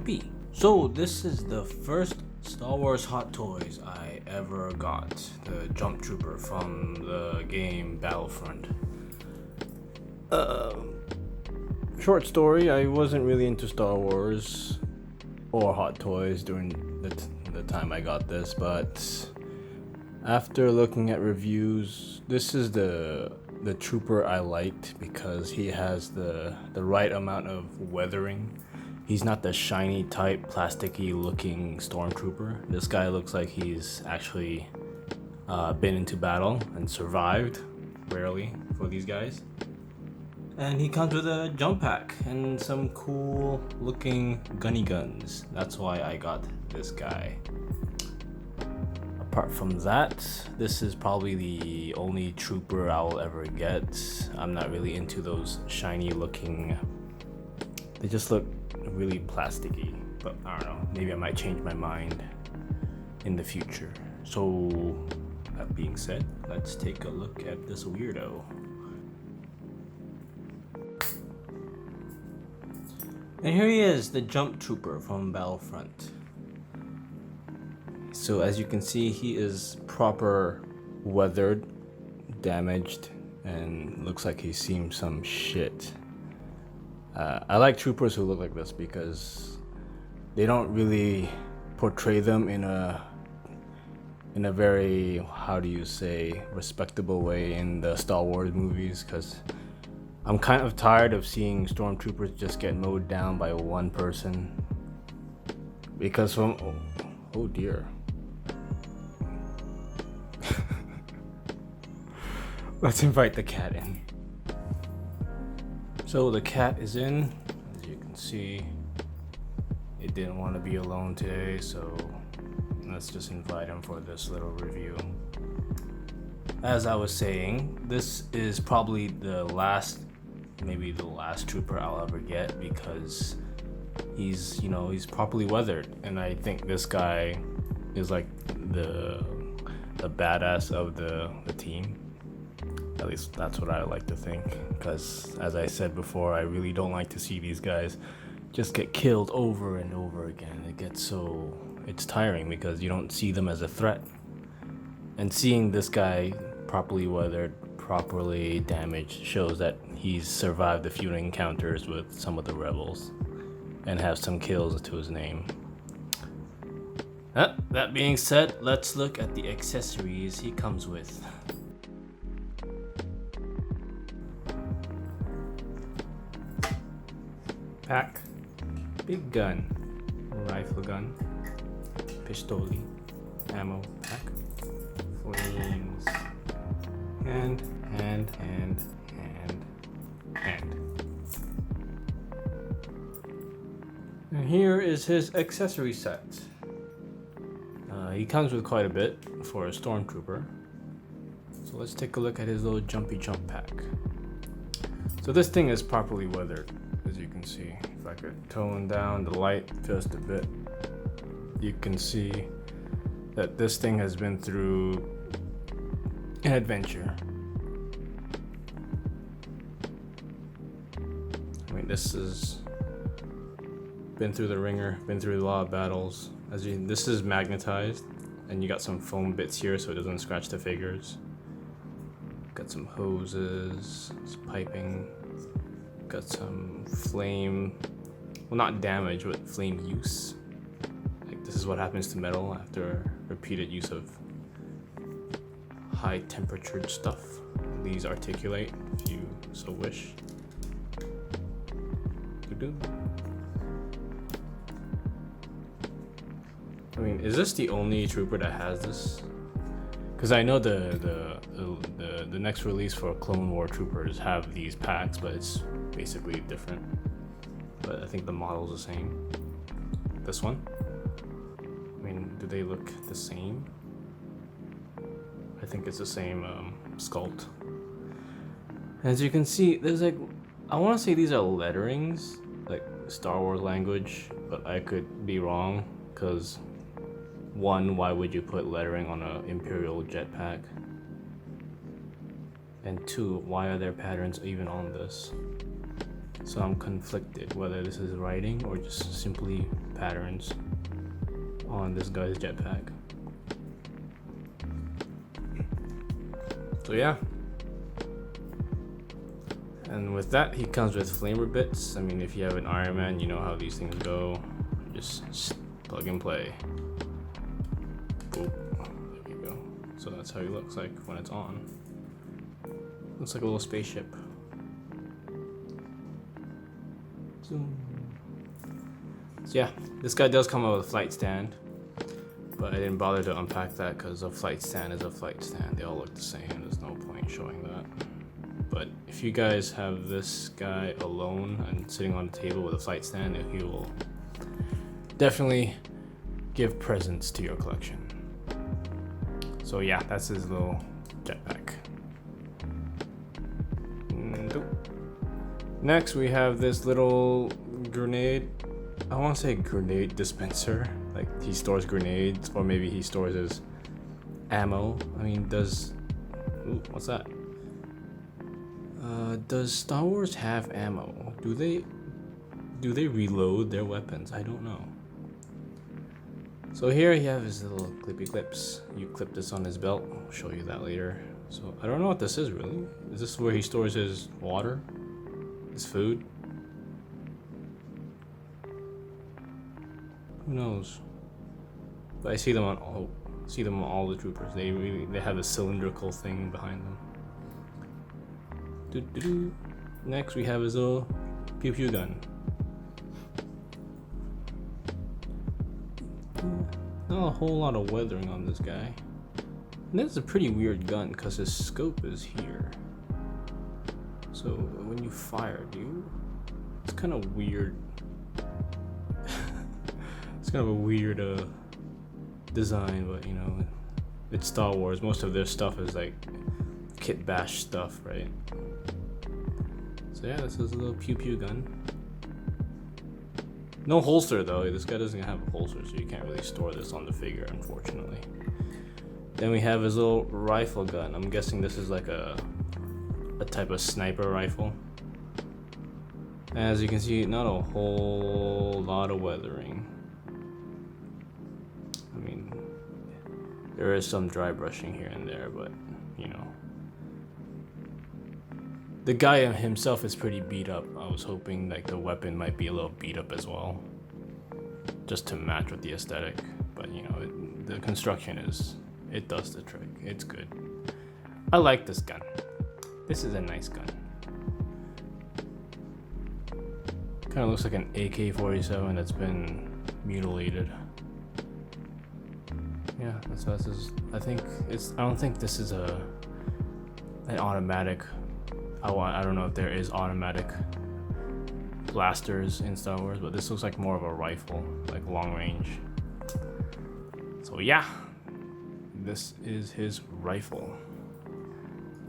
Jumpy. So this is the first Star Wars Hot Toys I ever got, the JumpTrooper from the game Battlefront. Short story, I wasn't really into Star Wars or Hot Toys during the time I got this, but after looking at reviews, this is the trooper I liked because he has the right amount of weathering. He's not the shiny type, plasticky looking stormtrooper. This guy looks like he's actually been into battle and survived, rarely for these guys. And he comes with a jump pack and some cool looking gunny guns. That's why I got this guy. Apart from that, this is probably the only trooper I'll ever get. I'm not really into those shiny looking, they just look really plasticky, but I don't know, maybe I might change my mind in the future. So that being said, let's take a look at this weirdo. And here he is, the JumpTrooper from Battlefront. So as you can see, he is proper weathered, damaged, and looks like he's seen some shit. I like troopers who look like this because they don't really portray them in a very, how do you say, respectable way in the Star Wars movies, because I'm kind of tired of seeing stormtroopers just get mowed down by one person. Because from oh dear. Let's invite the cat in. So the cat is in. As you can see, it didn't want to be alone today, so let's just invite him for this little review. As I was saying, this is probably maybe the last trooper I'll ever get because he's properly weathered, and I think this guy is like the badass of the team. At least that's what I like to think, because as I said before, I really don't like to see these guys just get killed over and over again. It's tiring because you don't see them as a threat. And seeing this guy properly weathered, properly damaged, shows that he's survived a few encounters with some of the rebels and has some kills to his name. That being said, let's look at the accessories he comes with. Pack, big gun, rifle gun, pistoli, ammo pack, flames, hand. And here is his accessory set. He comes with quite a bit for a stormtrooper. So let's take a look at his little jumpy jump pack. So this thing is properly weathered, as you can see. If I could tone down the light just a bit, you can see that this thing has been through an adventure. I mean, this has been through the ringer, been through a lot of battles. This is magnetized, and you got some foam bits here so it doesn't scratch the figures. Got some hoses, some piping, got some flame, well, not damage, but flame use. Like, this is what happens to metal after repeated use of high temperatured stuff. These articulate if you so wish. I mean, is this the only trooper that has this? Because I know the next release for Clone War troopers have these packs, but it's basically different. But I think the model's the same. This one? I mean, do they look the same? I think it's the same sculpt. As you can see, there's like, I want to say these are letterings, like Star Wars language, but I could be wrong, because one, why would you put lettering on an Imperial jetpack? And two, why are there patterns even on this? So I'm conflicted whether this is writing or just simply patterns on this guy's jetpack. So yeah. And with that, he comes with flamer bits. I mean, if you have an Iron Man, you know how these things go. Just plug and play. Boop. There you go. So that's how he looks like when it's on. Looks like a little spaceship. So yeah, this guy does come out with a flight stand, but I didn't bother to unpack that because a flight stand is a flight stand. They all look the same. There's no point showing that. But if you guys have this guy alone and sitting on the table with a flight stand, he will definitely give presents to your collection. So yeah, that's his little jetpack. Next we have this little grenade. I want to say grenade dispenser. Like he stores grenades, or maybe he stores his ammo. I mean, what's that? Does Star Wars have ammo? Do they reload their weapons? I don't know. So here you have his little clippy clips. You clip this on his belt. I'll show you that later. So I don't know what this is really. Is this where he stores his water? His food? Who knows? But I see them on all the troopers. They have a cylindrical thing behind them. Next we have his little pew pew gun. Not a whole lot of weathering on this guy. And this is a pretty weird gun because his scope is here. So when you fire, it's kind of weird. It's kind of a weird design, but you know, it's Star Wars. Most of their stuff is like kit bash stuff, right? So yeah, this is a little pew pew gun. No holster though. This guy doesn't have a holster, so you can't really store this on the figure, unfortunately. Then we have his little rifle gun. I'm guessing this is like a type of sniper rifle. As you can see, not a whole lot of weathering. I mean, there is some dry brushing here and there, but you know. The guy himself is pretty beat up. I was hoping like the weapon might be a little beat up as well, just to match with the aesthetic. But you know, the construction it does the trick. It's good. I like this gun. This is a nice gun. Kind of looks like an AK-47 that's been mutilated. Yeah, that's his. I don't think this is an automatic. I don't know if there is automatic blasters in Star Wars, but this looks like more of a rifle, like long range. So yeah, this is his rifle.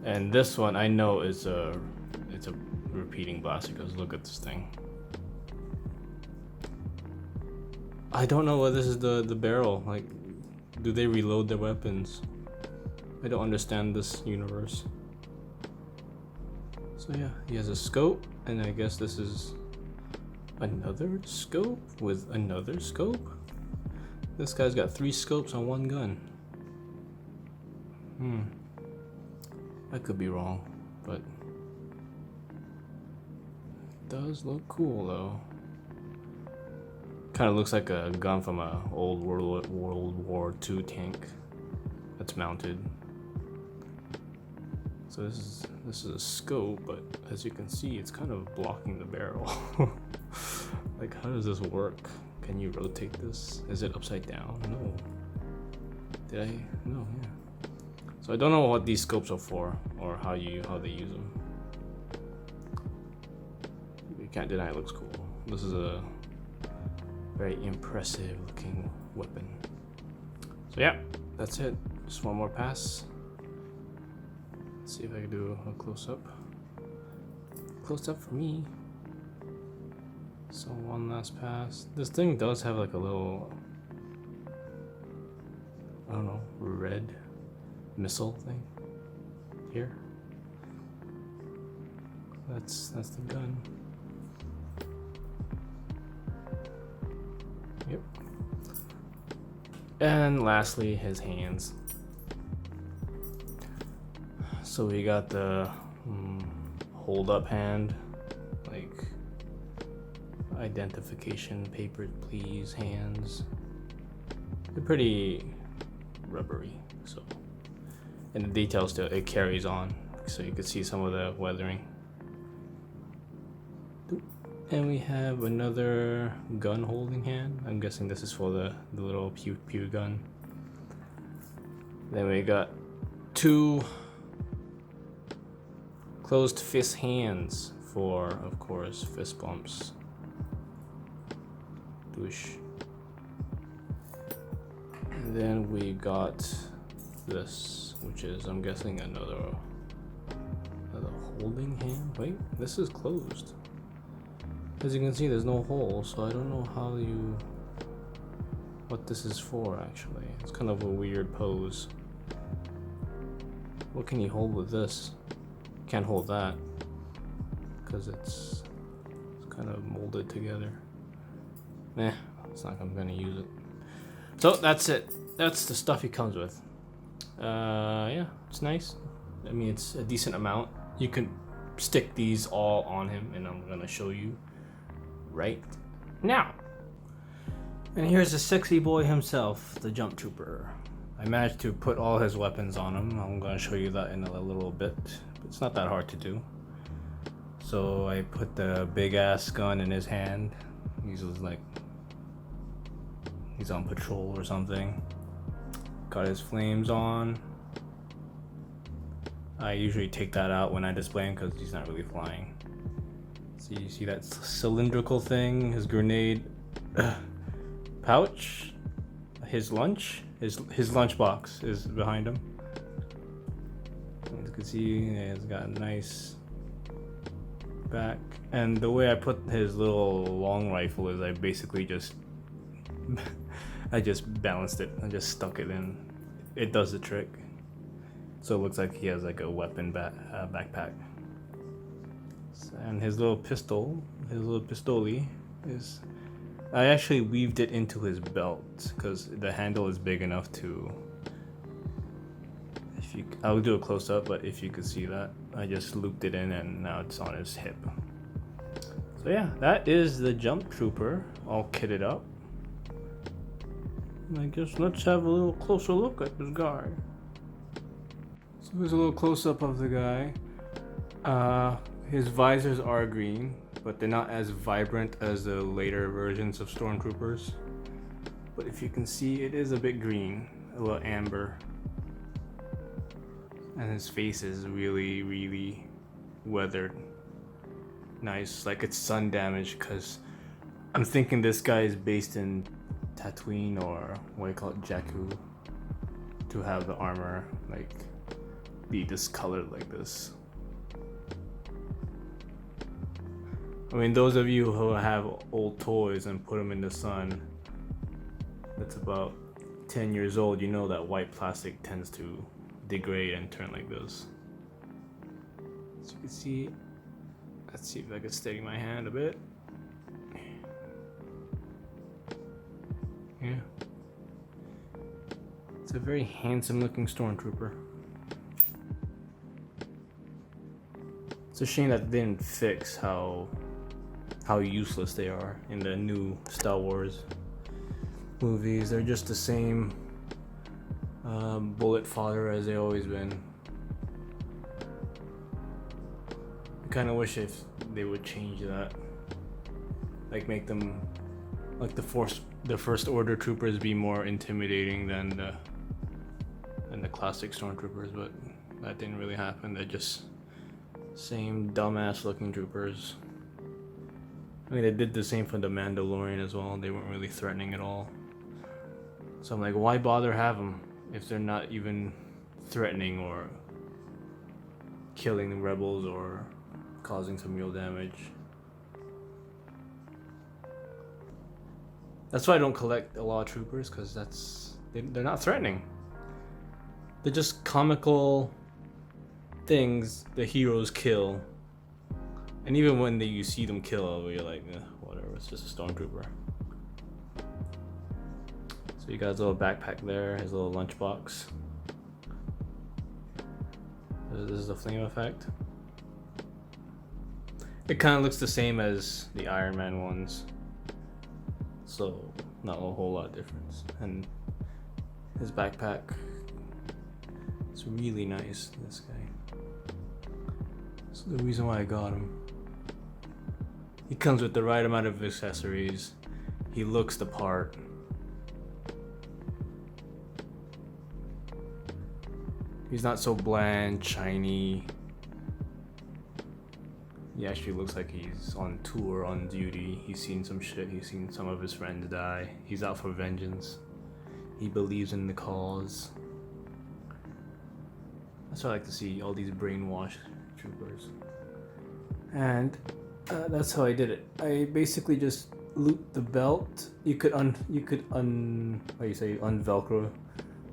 And this one I know it's a repeating blaster because look at this thing. I don't know what this is the barrel. Like, do they reload their weapons? I don't understand this universe. So yeah, he has a scope, and I guess this is another scope with another scope. This guy's got 3 scopes on one gun. I could be wrong, but it does look cool though. Kind of looks like a gun from a old World War II tank that's mounted. So this is a scope, but as you can see, it's kind of blocking the barrel. Like, how does this work? Can you rotate this? Is it upside down? No. Did I? No. Yeah. So I don't know what these scopes are for, or how they use them. You can't deny it looks cool. This is a very impressive looking weapon. So yeah, that's it. Just one more pass. Let's see if I can do a close-up. Close-up for me. So one last pass. This thing does have like a little, I don't know, red missile thing here. That's the gun. And lastly, his hands. So we got the hold up hand, like identification paper please hands. They're pretty rubbery, so, and the details still, it carries on, so you can see some of the weathering. And we have another gun holding hand. I'm guessing this is for the little pew gun. Then we got two closed fist hands for, of course, fist bumps. Douche. And then we got this, which is, I'm guessing, another holding hand. Wait, this is closed. As you can see, there's no hole, so I don't know what this is for actually. It's kind of a weird pose. What can you hold with this? Can't hold that because it's kind of molded together. It's not, I'm gonna use it. So that's it. That's the stuff he comes with. Yeah, it's nice. I mean, it's a decent amount. You can stick these all on him, and I'm gonna show you right now. And here's the sexy boy himself, the JumpTrooper. I managed to put all his weapons on him. I'm gonna show you that in a little bit. It's not that hard to do. So I put the big ass gun in his hand. He's like, he's on patrol or something. Got his flames on. I usually take that out when I display him because he's not really flying. So you see that cylindrical thing, his grenade pouch, his lunch, his lunchbox is behind him. As you can see, he's got a nice back. And the way I put his little long rifle is I basically just I just balanced it. I just stuck it in. It does the trick. So it looks like he has like a weapon backpack. And his little pistol, his little pistoli is, I actually weaved it into his belt because the handle is big enough to, I'll do a close up, but if you could see that, I just looped it in and now it's on his hip. So yeah, that is the JumpTrooper all kitted up. I guess let's have a little closer look at this guy. So here's a little close up of the guy. His visors are green, but they're not as vibrant as the later versions of Stormtroopers. But if you can see, it is a bit green, a little amber. And his face is really, really weathered. Nice, like it's sun damage, because I'm thinking this guy is based in Tatooine or what do you call it, Jakku, to have the armor like be discolored like this. I mean, those of you who have old toys and put them in the sun that's about 10 years old, you know that white plastic tends to degrade and turn like this. As you can see, let's see if I can steady my hand a bit. Yeah. It's a very handsome looking Stormtrooper. It's a shame that they didn't fix how useless they are in the new Star Wars movies. They're just the same bullet fodder as they always been. I kind of wish if they would change that, like make them like the First Order troopers be more intimidating than the classic Stormtroopers, but that didn't really happen. They're just same dumbass looking troopers. I mean, they did the same for the Mandalorian as well. They weren't really threatening at all. So I'm like, why bother have them if they're not even threatening or killing the rebels or causing some real damage? That's why I don't collect a lot of troopers, because they're not threatening. They're just comical things the heroes kill. And even when you see them kill, you're like, whatever, it's just a Stormtrooper. So you got his little backpack there, his little lunchbox. This is the flame effect. It kind of looks the same as the Iron Man ones, so not a whole lot of difference. And his backpack, it's really nice, this guy. That's the reason why I got him. He comes with the right amount of accessories. He looks the part. He's not so bland, shiny. He actually looks like he's on tour, on duty. He's seen some shit. He's seen some of his friends die. He's out for vengeance. He believes in the cause. That's what I like to see, all these brainwashed troopers. And that's how I did it. I basically just looped the belt. You could unvelcro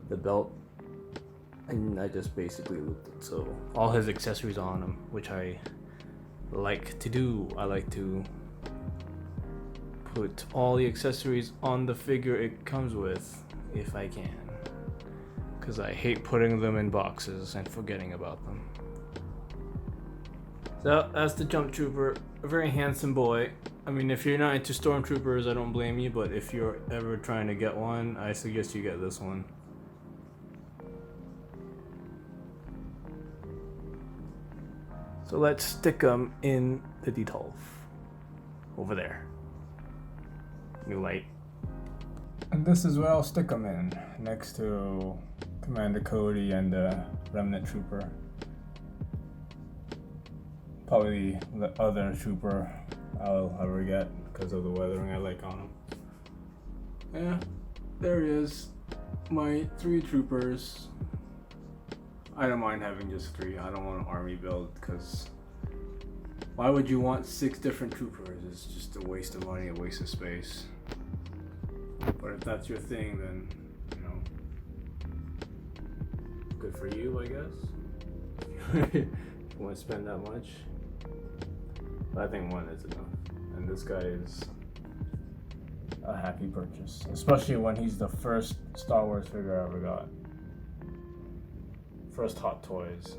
the belt. And I just basically looped it. So all his accessories are on him, which I like to do. I like to put all the accessories on the figure it comes with if I can, because I hate putting them in boxes and forgetting about them. So that's the JumpTrooper, a very handsome boy. I mean, if you're not into Stormtroopers, I don't blame you, but if you're ever trying to get one, I suggest you get this one. So let's stick them in the detail over there. New light. And this is where I'll stick them in, next to Commander Cody and the Remnant Trooper. Probably the other trooper I'll ever get because of the weathering I like on him. Yeah, there it is. My 3 troopers. I don't mind having just 3. I don't want an army build because why would you want 6 different troopers? It's just a waste of money, a waste of space. But if that's your thing, then, you know, good for you, I guess. You want to spend that much? But I think 1 is enough. And this guy is a happy purchase, especially when he's the first Star Wars figure I ever got. First Hot Toys,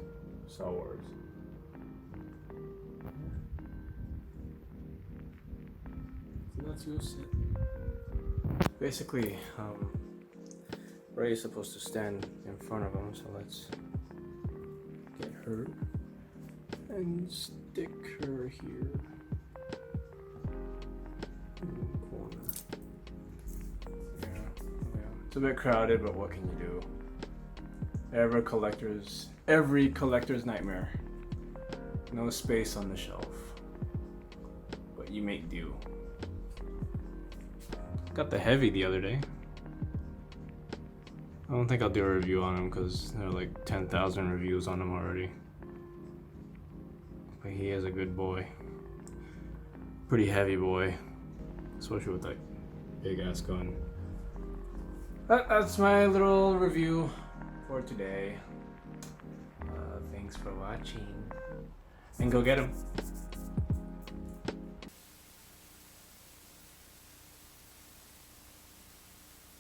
Star Wars. So that's your set. Basically, Rey is supposed to stand in front of him, so let's get her and stick her here in the corner. Yeah. It's a bit crowded, but what can you do? Every collector's nightmare. No space on the shelf, but you make do. Got the Heavy the other day. I don't think I'll do a review on him because there are like 10,000 reviews on him already. But he is a good boy. Pretty heavy boy, especially with that big ass gun. That's my little review for today. Thanks for watching. And go get him.